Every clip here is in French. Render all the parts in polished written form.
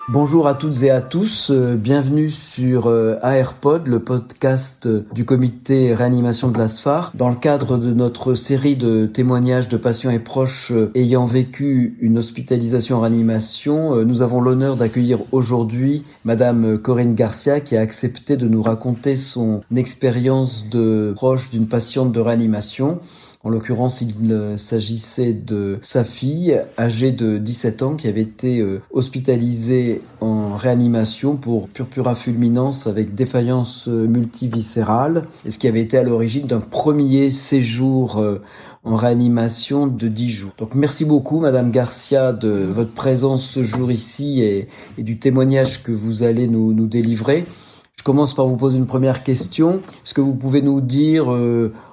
Bonjour à toutes et à tous, bienvenue sur AirPod, le podcast du comité réanimation de l'ASFAR. Dans le cadre de notre série de témoignages de patients et proches ayant vécu une hospitalisation en réanimation, nous avons l'honneur d'accueillir aujourd'hui Madame Corinne Garcia qui a accepté de nous raconter son expérience de proche d'une patiente de réanimation. En l'occurrence, il s'agissait de sa fille, âgée de 17 ans, qui avait été hospitalisée en réanimation pour purpura fulminans avec défaillance multiviscérale, et ce qui avait été à l'origine d'un premier séjour en réanimation de 10 jours. Donc merci beaucoup Madame Garcia de votre présence ce jour ici et du témoignage que vous allez nous délivrer. Je commence par vous poser une première question. Est-ce que vous pouvez nous dire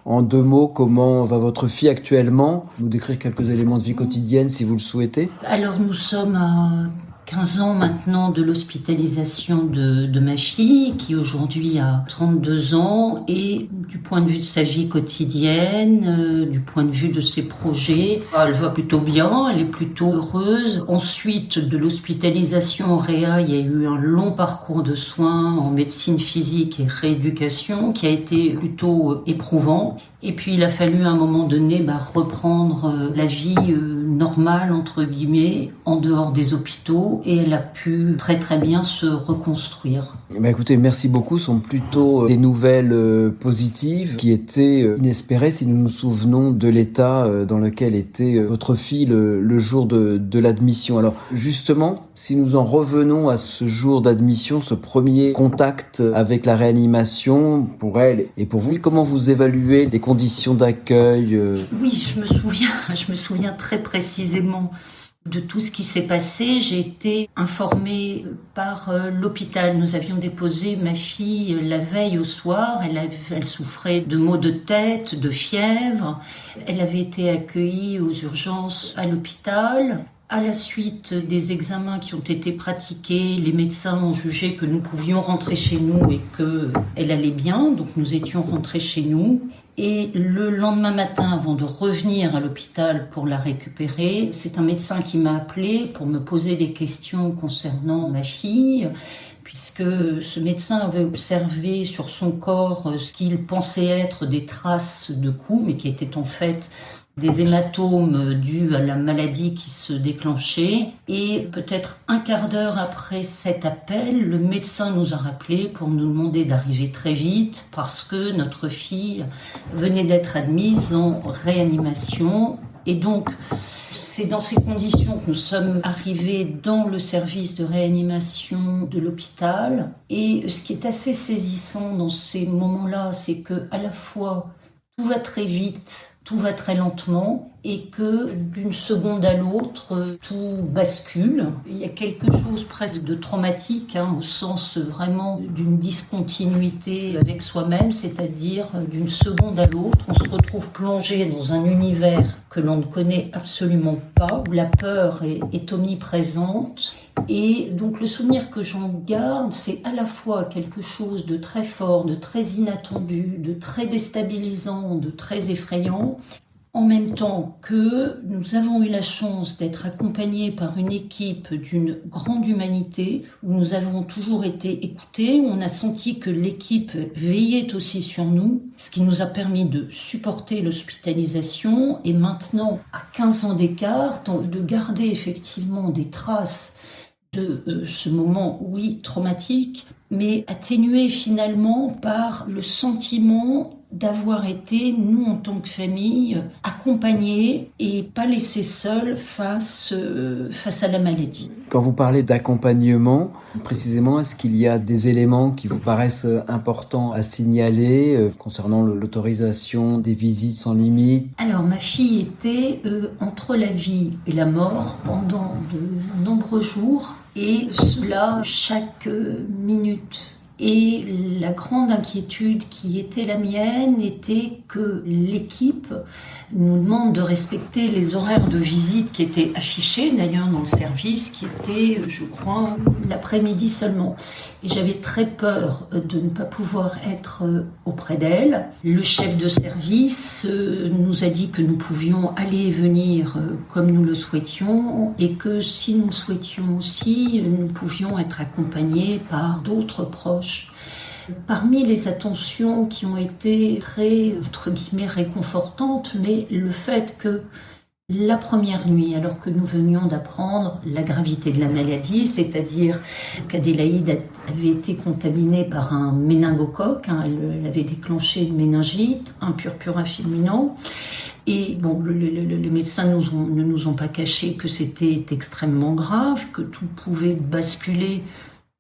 en 2 mots comment va votre fille actuellement? Nous décrire quelques éléments de vie quotidienne si vous le souhaitez. Alors nous sommes à 15 ans maintenant de l'hospitalisation de ma fille qui aujourd'hui a 32 ans et du point de vue de sa vie quotidienne, du point de vue de ses projets, elle va plutôt bien, elle est plutôt heureuse. Ensuite de l'hospitalisation en réa, il y a eu un long parcours de soins en médecine physique et rééducation qui a été plutôt éprouvant. Et puis il a fallu à un moment donné reprendre la vie normale entre guillemets en dehors des hôpitaux et elle a pu très très bien se reconstruire. Écoutez, merci beaucoup. Ce sont plutôt des nouvelles positives qui étaient inespérées si nous nous souvenons de l'état dans lequel était votre fille le jour de l'admission. Alors justement, si nous en revenons à ce jour d'admission, ce premier contact avec la réanimation pour elle et pour vous, comment vous évaluez les conditions d'accueil? Oui, je me souviens très précisément de tout ce qui s'est passé. J'ai été informée par l'hôpital. Nous avions déposé ma fille la veille au soir. Elle souffrait de maux de tête, de fièvre. Elle avait été accueillie aux urgences à l'hôpital. À la suite des examens qui ont été pratiqués, les médecins ont jugé que nous pouvions rentrer chez nous et qu'elle allait bien. Donc nous étions rentrés chez nous. Et le lendemain matin, avant de revenir à l'hôpital pour la récupérer, c'est un médecin qui m'a appelé pour me poser des questions concernant ma fille, puisque ce médecin avait observé sur son corps ce qu'il pensait être des traces de coups, mais qui étaient en fait des hématomes dus à la maladie qui se déclenchait. Et peut-être un quart d'heure après cet appel, le médecin nous a rappelé pour nous demander d'arriver très vite parce que notre fille venait d'être admise en réanimation. Et donc, c'est dans ces conditions que nous sommes arrivés dans le service de réanimation de l'hôpital. Et ce qui est assez saisissant dans ces moments-là, c'est que à la fois tout va très vite, tout va très lentement et que d'une seconde à l'autre, tout bascule. Il y a quelque chose presque de traumatique, au sens vraiment d'une discontinuité avec soi-même, c'est-à-dire d'une seconde à l'autre, on se retrouve plongé dans un univers que l'on ne connaît absolument pas, où la peur est omniprésente. Et donc le souvenir que j'en garde, c'est à la fois quelque chose de très fort, de très inattendu, de très déstabilisant, de très effrayant, en même temps que nous avons eu la chance d'être accompagnés par une équipe d'une grande humanité, où nous avons toujours été écoutés, où on a senti que l'équipe veillait aussi sur nous, ce qui nous a permis de supporter l'hospitalisation et maintenant, à 15 ans d'écart, de garder effectivement des traces de ce moment, oui, traumatique, mais atténué finalement par le sentiment d'avoir été, nous en tant que famille, accompagnés et pas laissés seuls face à la maladie. Quand vous parlez d'accompagnement, précisément, est-ce qu'il y a des éléments qui vous paraissent importants à signaler concernant l'autorisation des visites sans limite? Alors, ma fille était entre la vie et la mort pendant de nombreux jours, et cela chaque minute Et la grande inquiétude qui était la mienne était que l'équipe nous demande de respecter les horaires de visite qui étaient affichés, d'ailleurs dans le service, qui était, je crois, l'après-midi seulement. Et j'avais très peur de ne pas pouvoir être auprès d'elle. Le chef de service nous a dit que nous pouvions aller et venir comme nous le souhaitions et que si nous le souhaitions aussi, nous pouvions être accompagnés par d'autres proches. Parmi les attentions qui ont été très, entre guillemets, réconfortantes, mais le fait que la première nuit, alors que nous venions d'apprendre la gravité de la maladie, c'est-à-dire qu'Adélaïde avait été contaminée par un méningocoque, elle avait déclenché une méningite, un purpurin fulminant. Et bon, les médecins ne nous ont pas caché que c'était extrêmement grave, que tout pouvait basculer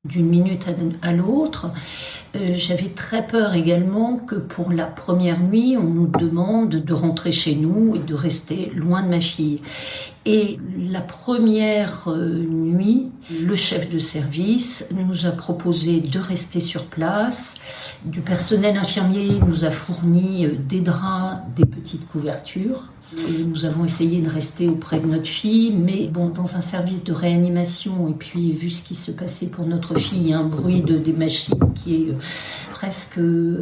d'une minute à l'autre. J'avais très peur également que pour la première nuit, on nous demande de rentrer chez nous et de rester loin de ma fille. Et la première nuit, le chef de service nous a proposé de rester sur place. Du personnel infirmier nous a fourni des draps, des petites couvertures. Et nous avons essayé de rester auprès de notre fille, mais bon, dans un service de réanimation, et puis vu ce qui se passait pour notre fille, il y a un bruit des machines qui est presque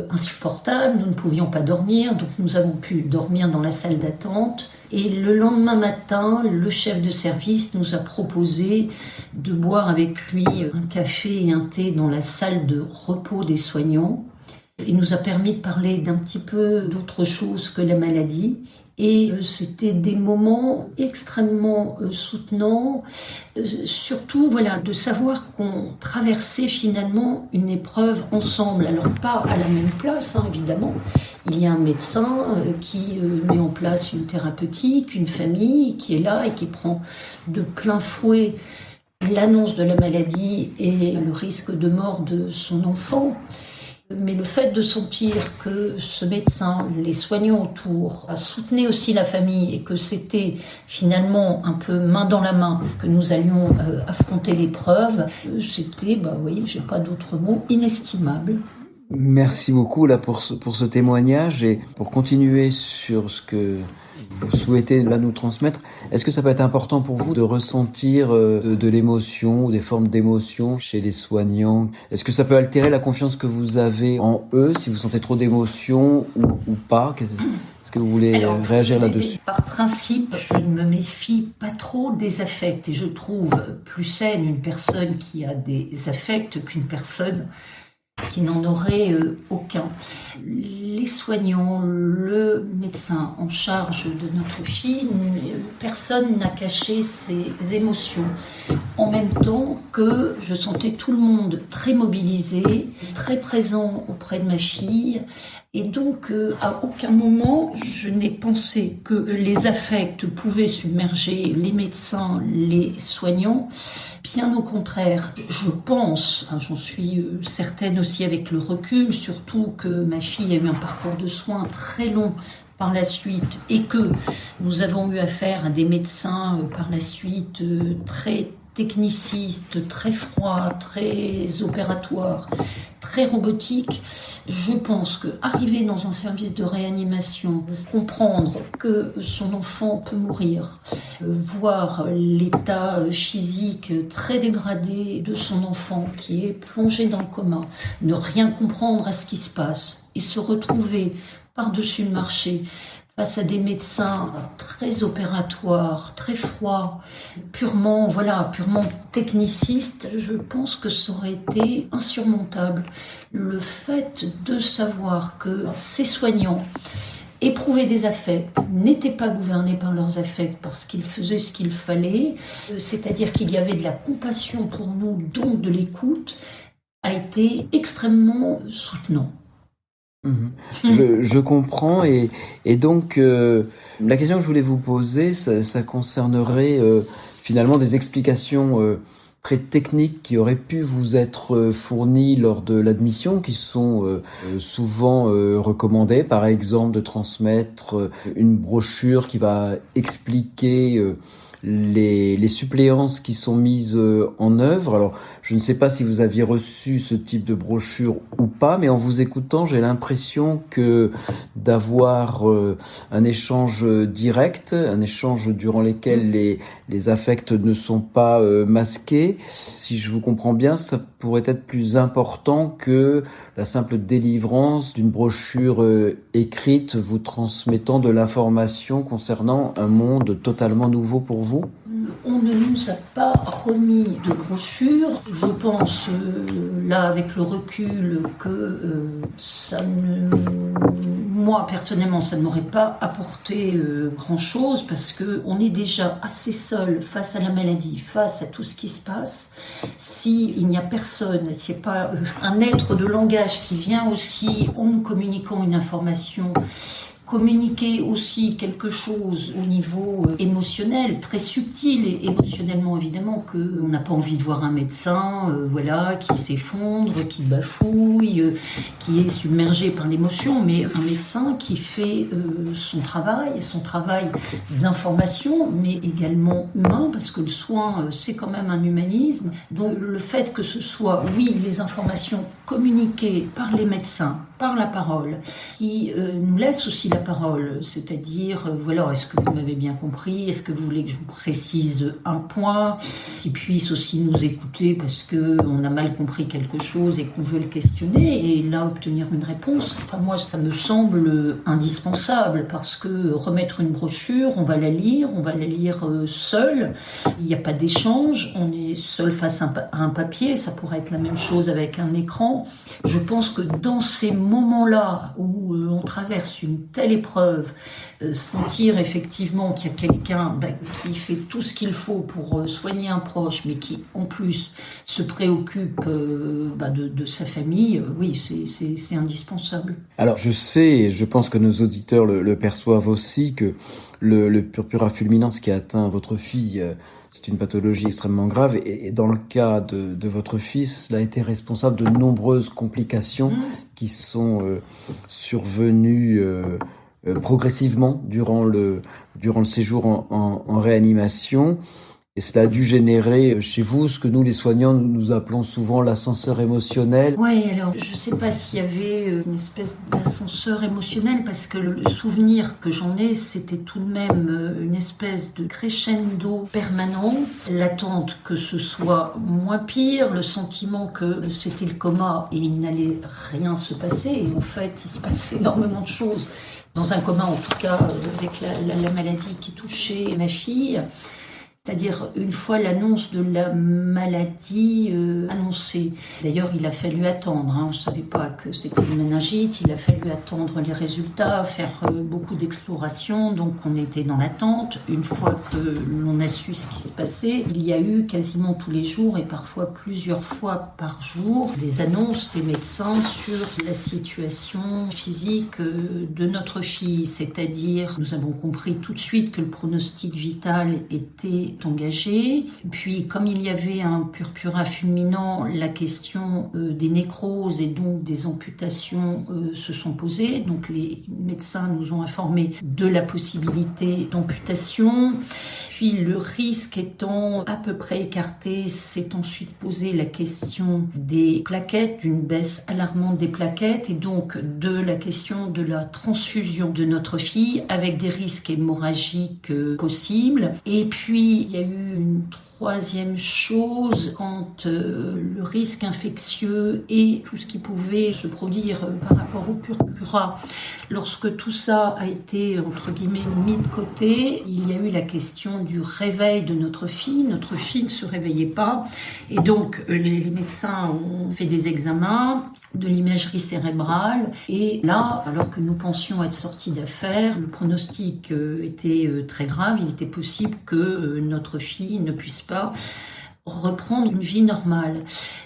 insupportable. Nous ne pouvions pas dormir, donc nous avons pu dormir dans la salle d'attente. Et le lendemain matin, le chef de service nous a proposé de boire avec lui un café et un thé dans la salle de repos des soignants. Il nous a permis de parler d'un petit peu d'autre chose que la maladie. Et c'était des moments extrêmement soutenants, surtout de savoir qu'on traversait finalement une épreuve ensemble. Alors pas à la même place, évidemment. Il y a un médecin qui met en place une thérapeutique, une famille qui est là et qui prend de plein fouet l'annonce de la maladie et le risque de mort de son enfant. Mais le fait de sentir que ce médecin, les soignants autour, soutenaient aussi la famille et que c'était finalement un peu main dans la main que nous allions affronter l'épreuve, c'était, j'ai pas d'autres mots, inestimable. Merci beaucoup là pour ce témoignage et pour continuer sur ce que vous souhaitez là nous transmettre. Est-ce que ça peut être important pour vous de ressentir de l'émotion ou des formes d'émotion chez les soignants? Est-ce que ça peut altérer la confiance que vous avez en eux si vous sentez trop d'émotion ou pas? Est-ce que vous voulez réagir là-dessus? Par principe, je ne me méfie pas trop des affects et je trouve plus saine une personne qui a des affects qu'une personne qui n'en aurait aucun. Les soignants, le médecin en charge de notre fille, personne n'a caché ses émotions. En même temps que je sentais tout le monde très mobilisé, très présent auprès de ma fille. Et donc, à aucun moment, je n'ai pensé que les affects pouvaient submerger les médecins, les soignants. Bien au contraire, je pense, j'en suis certaine aussi avec le recul, surtout que ma fille a eu un parcours de soins très long par la suite et que nous avons eu affaire à des médecins par la suite très technicistes, très froids, très opératoires, très robotiques. Je pense que arriver dans un service de réanimation, comprendre que son enfant peut mourir, voir l'état physique très dégradé de son enfant qui est plongé dans le coma, ne rien comprendre à ce qui se passe et se retrouver par-dessus le marché face à des médecins très opératoires, très froids, purement technicistes, je pense que ça aurait été insurmontable. Le fait de savoir que ces soignants éprouvaient des affects, n'étaient pas gouvernés par leurs affects parce qu'ils faisaient ce qu'il fallait, c'est-à-dire qu'il y avait de la compassion pour nous, donc de l'écoute, a été extrêmement soutenant. Je comprends et donc la question que je voulais vous poser, ça concernerait finalement des explications très techniques qui auraient pu vous être fournies lors de l'admission, qui sont souvent recommandées, par exemple de transmettre une brochure qui va expliquer les suppléances qui sont mises en œuvre. Alors, je ne sais pas si vous aviez reçu ce type de brochure ou pas, mais en vous écoutant, j'ai l'impression que d'avoir un échange direct, un échange durant lequel les affects ne sont pas masqués, si je vous comprends bien, ça pourrait être plus important que la simple délivrance d'une brochure écrite vous transmettant de l'information concernant un monde totalement nouveau pour vous. On ne nous a pas remis de brochure. Je pense, là, avec le recul, que moi, personnellement, ça ne m'aurait pas apporté grand-chose parce qu'on est déjà assez seul face à la maladie, face à tout ce qui se passe. S'il n'y a personne, s'il n'y a pas un être de langage qui vient aussi, en nous communiquant une information, communiquer aussi quelque chose au niveau émotionnel, très subtil et émotionnellement évidemment, qu'on n'a pas envie de voir un médecin qui s'effondre, qui bafouille, qui est submergé par l'émotion, mais un médecin qui fait son travail d'information, mais également humain, parce que le soin, c'est quand même un humanisme. Donc le fait que ce soit, oui, les informations communiquées par les médecins, par la parole, qui nous laisse aussi la parole, c'est-à-dire, est-ce que vous m'avez bien compris, est-ce que vous voulez que je vous précise un point, qui puisse aussi nous écouter parce qu'on a mal compris quelque chose et qu'on veut le questionner, et là obtenir une réponse. Enfin moi, ça me semble indispensable, parce que remettre une brochure, on va la lire seul, il n'y a pas d'échange, on est seul face à un papier, ça pourrait être la même chose avec un écran. Je pense que dans ces moments-là où on traverse une telle épreuve, sentir effectivement qu'il y a quelqu'un qui fait tout ce qu'il faut pour soigner un proche, mais qui en plus se préoccupe de sa famille, oui, c'est indispensable. Alors je sais, et je pense que nos auditeurs le perçoivent aussi, que le purpura fulminans qui a atteint votre fille, c'est une pathologie extrêmement grave, et dans le cas de votre fils, cela a été responsable de nombreuses complications qui sont survenues progressivement durant le séjour en réanimation. Et cela a dû générer chez vous ce que nous, les soignants, nous appelons souvent l'ascenseur émotionnel. Oui, alors je ne sais pas s'il y avait une espèce d'ascenseur émotionnel, parce que le souvenir que j'en ai, c'était tout de même une espèce de crescendo permanent. L'attente que ce soit moins pire, le sentiment que c'était le coma et il n'allait rien se passer. Et en fait, il se passe énormément de choses. Dans un coma, en tout cas, avec la maladie qui touchait ma fille. C'est-à-dire, une fois l'annonce de la maladie annoncée. D'ailleurs, il a fallu attendre. On ne savait pas que c'était une méningite. Il a fallu attendre les résultats, faire beaucoup d'exploration. Donc, on était dans l'attente. Une fois que l'on a su ce qui se passait, il y a eu quasiment tous les jours et parfois plusieurs fois par jour des annonces des médecins sur la situation physique de notre fille. C'est-à-dire, nous avons compris tout de suite que le pronostic vital était engagé. Puis, comme il y avait un purpura fulminant, la question des nécroses et donc des amputations se sont posées. Donc, les médecins nous ont informés de la possibilité d'amputation. Puis, le risque étant à peu près écarté, s'est ensuite posé la question des plaquettes, d'une baisse alarmante des plaquettes, et donc de la question de la transfusion de notre fille avec des risques hémorragiques possibles. Et puis, il y a eu une troisième chose, quand le risque infectieux et tout ce qui pouvait se produire par rapport au purpura, lorsque tout ça a été, entre guillemets, mis de côté, il y a eu la question du réveil de notre fille. Notre fille ne se réveillait pas. Et donc, les médecins ont fait des examens, de l'imagerie cérébrale. Et là, alors que nous pensions être sortis d'affaires, le pronostic était très grave. Il était possible que notre fille ne puisse pas reprendre une vie normale.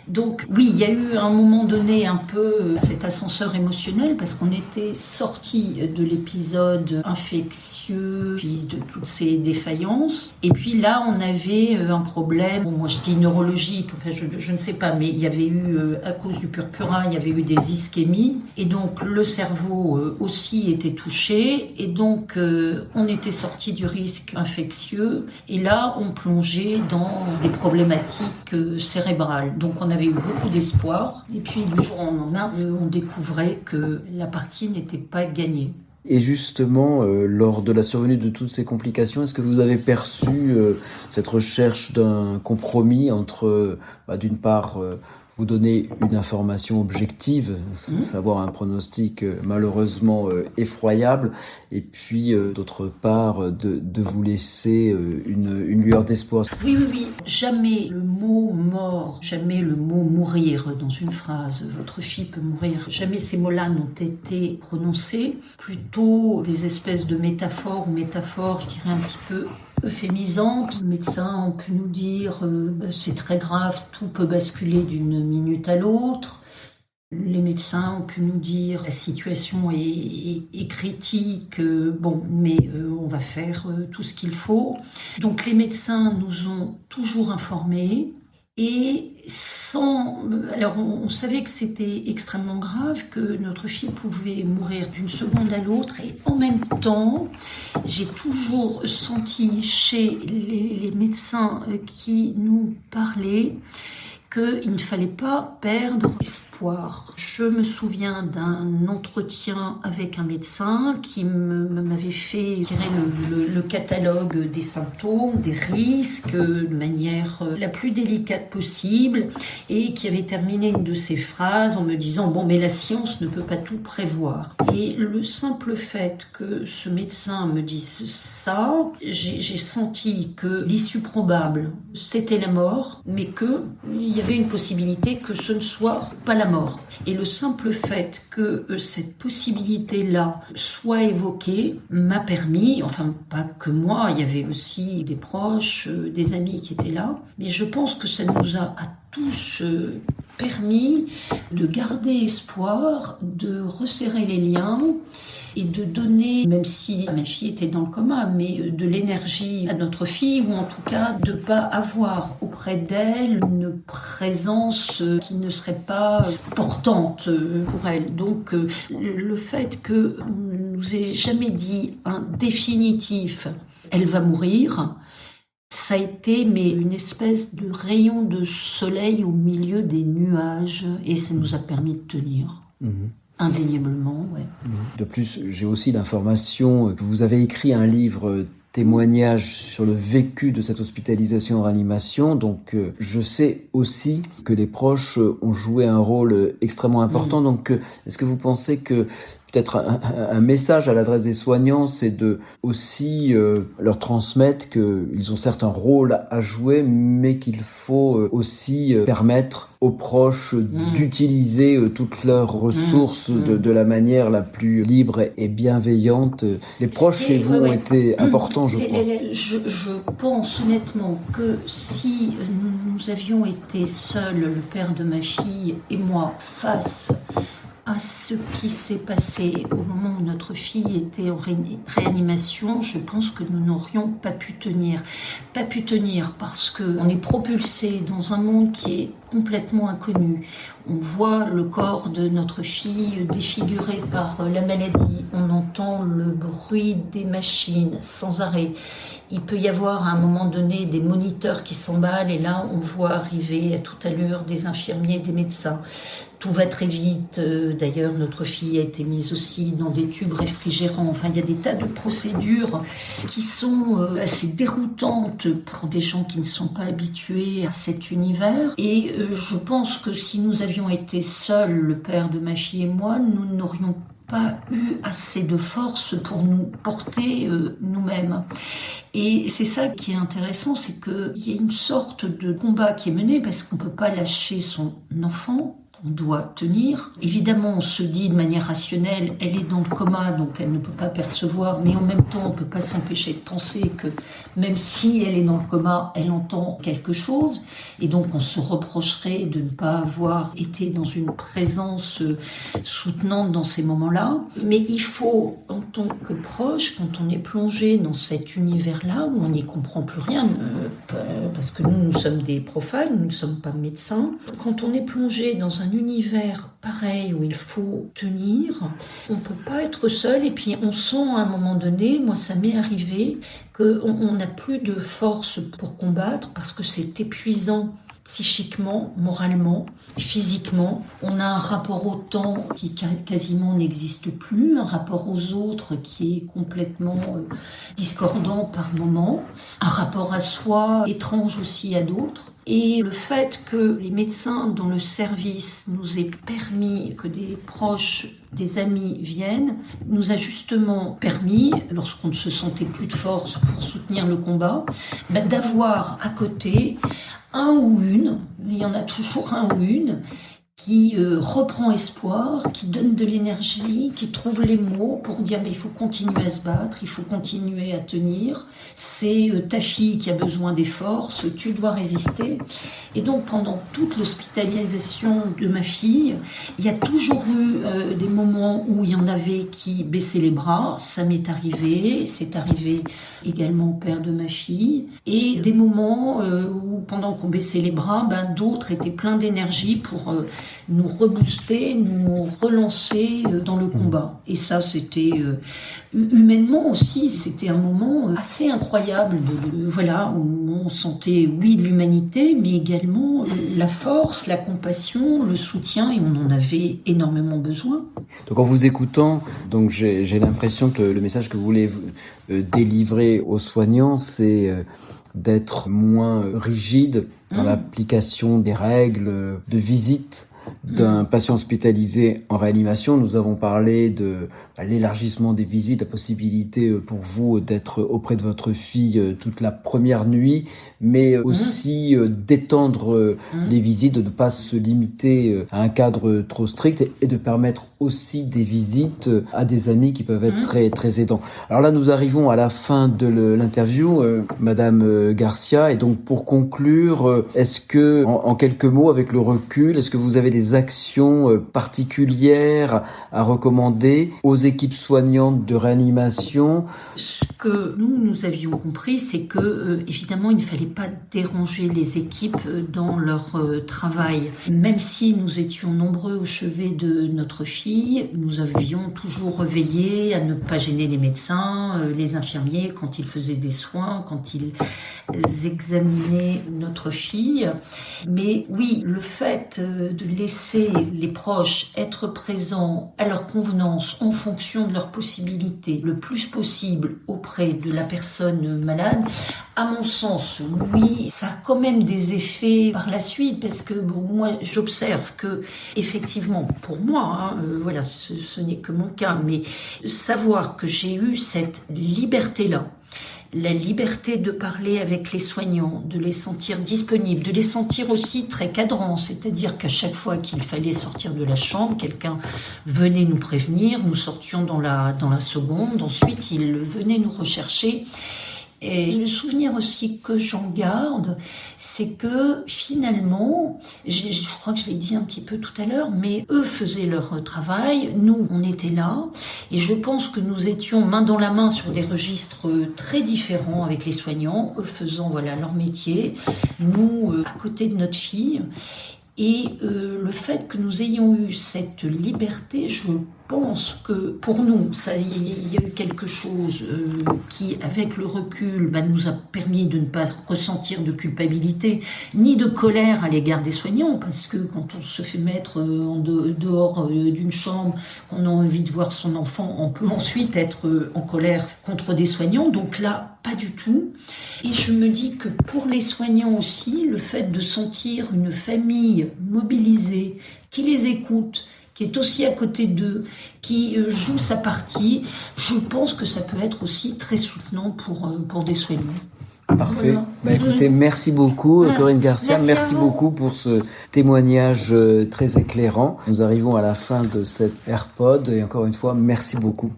Donc oui, il y a eu à un moment donné un peu cet ascenseur émotionnel parce qu'on était sorti de l'épisode infectieux, puis de toutes ces défaillances. Et puis là, on avait un problème, moi je dis neurologique, enfin je ne sais pas, mais il y avait eu, à cause du purpura, il y avait eu des ischémies. Et donc le cerveau aussi était touché. Et donc on était sorti du risque infectieux. Et là, on plongeait dans des problématiques cérébrales. Donc on avait eu beaucoup d'espoir. Et puis du jour au lendemain, on découvrait que la partie n'était pas gagnée. Et justement, lors de la survenue de toutes ces complications, est-ce que vous avez perçu cette recherche d'un compromis entre, d'une part, vous donner une information objective, savoir un pronostic malheureusement effroyable, et puis d'autre part de vous laisser une lueur d'espoir. Oui. Jamais le mot mort, jamais le mot mourir dans une phrase, votre fille peut mourir, jamais ces mots-là n'ont été prononcés, plutôt des espèces de métaphores, je dirais un petit peu euphémisantes. Les médecins ont pu nous dire c'est très grave, tout peut basculer d'une minute à l'autre. Les médecins ont pu nous dire la situation est critique, mais on va faire tout ce qu'il faut. Donc les médecins nous ont toujours informés. Et alors on savait que c'était extrêmement grave, que notre fille pouvait mourir d'une seconde à l'autre, et en même temps, j'ai toujours senti chez les médecins qui nous parlaient qu'il ne fallait pas perdre espoir. Je me souviens d'un entretien avec un médecin qui m'avait fait, je dirais, le catalogue des symptômes, des risques, de manière la plus délicate possible, et qui avait terminé une de ses phrases en me disant « mais la science ne peut pas tout prévoir ». Et le simple fait que ce médecin me dise ça, j'ai senti que l'issue probable, c'était la mort, mais qu'il y avait une possibilité que ce ne soit pas la mort. Et le simple fait que cette possibilité-là soit évoquée m'a permis, enfin pas que moi, il y avait aussi des proches, des amis qui étaient là, mais je pense que ça nous a à tous permis de garder espoir, de resserrer les liens et de donner, même si ma fille était dans le coma, mais de l'énergie à notre fille, ou en tout cas de ne pas avoir auprès d'elle une présence qui ne serait pas portante pour elle. Donc le fait qu'on ne nous ait jamais dit un définitif « elle va mourir », ça a été une espèce de rayon de soleil au milieu des nuages, et ça nous a permis de tenir. Indéniablement, ouais. De plus, j'ai aussi l'information que vous avez écrit un livre témoignage sur le vécu de cette hospitalisation en réanimation. Donc, je sais aussi que les proches ont joué un rôle extrêmement important. Donc, est-ce que vous pensez que peut-être un message à l'adresse des soignants, c'est de aussi leur transmettre qu'ils ont certes un rôle à jouer, mais qu'il faut aussi permettre aux proches d'utiliser toutes leurs ressources de la manière la plus libre et bienveillante. Les proches chez vous ont été importants, je crois. Je pense honnêtement que si nous avions été seuls, le père de ma fille et moi, face à ce qui s'est passé au moment où notre fille était en réanimation, je pense que nous n'aurions pas pu tenir. Pas pu tenir parce qu'on est propulsé dans un monde qui est complètement inconnu. On voit le corps de notre fille défiguré par la maladie. On entend le bruit des machines sans arrêt. Il peut y avoir à un moment donné des moniteurs qui s'emballent, et là on voit arriver à toute allure des infirmiers, des médecins. Tout va très vite. D'ailleurs, notre fille a été mise aussi dans des tubes réfrigérants. Enfin, il y a des tas de procédures qui sont assez déroutantes pour des gens qui ne sont pas habitués à cet univers. Et je pense que si nous avions été seuls, le père de ma fille et moi, nous n'aurions pas eu assez de force pour nous porter nous-mêmes. Et c'est ça qui est intéressant, c'est qu'il y a une sorte de combat qui est mené, parce qu'on ne peut pas lâcher son enfant. on doit tenir. Évidemment, on se dit de manière rationnelle, elle est dans le coma, donc elle ne peut pas percevoir, mais en même temps, on ne peut pas s'empêcher de penser que même si elle est dans le coma, elle entend quelque chose, et donc on se reprocherait de ne pas avoir été dans une présence soutenante dans ces moments-là. Mais il faut, en tant que proche, quand on est plongé dans cet univers-là, où on n'y comprend plus rien, parce que nous sommes des profanes, nous ne sommes pas médecins, quand on est plongé dans un univers pareil où il faut tenir, on peut pas être seul, et puis on sent à un moment donné, moi ça m'est arrivé, qu'on n'a plus de force pour combattre parce que c'est épuisant psychiquement, moralement, physiquement. On a un rapport au temps qui quasiment n'existe plus, un rapport aux autres qui est complètement discordant par moments, un rapport à soi étrange aussi à d'autres. Et le fait que les médecins dans le service nous aient permis que des proches, des amis viennent, nous a justement permis, lorsqu'on ne se sentait plus de force pour soutenir le combat, d'avoir à côté un ou une, il y en a toujours un ou une, qui reprend espoir, qui donne de l'énergie, qui trouve les mots pour dire il faut continuer à se battre, il faut continuer à tenir, c'est ta fille qui a besoin des forces, tu dois résister. Et donc pendant toute l'hospitalisation de ma fille, il y a toujours eu des moments où il y en avait qui baissaient les bras, ça m'est arrivé, c'est arrivé également au père de ma fille, et des moments où pendant qu'on baissait les bras, d'autres étaient pleins d'énergie pour nous rebooster, nous relancer dans le combat. Et ça, c'était humainement aussi, c'était un moment assez incroyable où on sentait, oui, de l'humanité, mais également la force, la compassion, le soutien, et on en avait énormément besoin. Donc en vous écoutant, donc j'ai l'impression que le message que vous voulez délivrer aux soignants, c'est d'être moins rigide dans l'application des règles de visite d'un patient hospitalisé en réanimation. Nous avons parlé de l'élargissement des visites, la possibilité pour vous d'être auprès de votre fille toute la première nuit, mais aussi d'étendre les visites, de ne pas se limiter à un cadre trop strict, et de permettre aussi des visites à des amis qui peuvent être très, très aidants. Alors là, nous arrivons à la fin de l'interview, Madame Garcia, et donc pour conclure, est-ce que, en quelques mots, avec le recul, est-ce que vous avez des actions particulières à recommander aux équipes soignantes de réanimation? Ce que nous avions compris, c'est que évidemment, il ne fallait pas déranger les équipes dans leur travail. Même si nous étions nombreux au chevet de notre fille, nous avions toujours veillé à ne pas gêner les médecins, les infirmiers quand ils faisaient des soins, quand ils examinaient notre fille. Mais oui, le fait de laisser les proches être présents à leur convenance en fonction de leurs possibilités, le plus possible auprès de la personne malade, à mon sens, oui, ça a quand même des effets par la suite, parce que moi, j'observe que, effectivement, pour moi, ce n'est que mon cas, mais savoir que j'ai eu cette liberté-là, la liberté de parler avec les soignants, de les sentir disponibles, de les sentir aussi très cadrants, c'est-à-dire qu'à chaque fois qu'il fallait sortir de la chambre, quelqu'un venait nous prévenir, nous sortions dans la seconde, ensuite il venait nous rechercher. Et le souvenir aussi que j'en garde, c'est que finalement, je crois que je l'ai dit un petit peu tout à l'heure, mais eux faisaient leur travail, nous on était là, et je pense que nous étions main dans la main sur des registres très différents avec les soignants, eux faisant leur métier, nous à côté de notre fille. Et le fait que nous ayons eu cette liberté, je pense que pour nous, il y a eu quelque chose qui, avec le recul, nous a permis de ne pas ressentir de culpabilité ni de colère à l'égard des soignants, parce que quand on se fait mettre dehors d'une chambre, qu'on a envie de voir son enfant, on peut ensuite être en colère contre des soignants. Donc là, pas du tout. Et je me dis que pour les soignants aussi, le fait de sentir une famille mobilisée, qui les écoute, qui est aussi à côté d'eux, qui joue sa partie, je pense que ça peut être aussi très soutenant pour des soignants. Parfait. Voilà. Écoutez, merci beaucoup Corinne Garcia, merci beaucoup pour ce témoignage très éclairant. Nous arrivons à la fin de cet AirPod et encore une fois, merci beaucoup.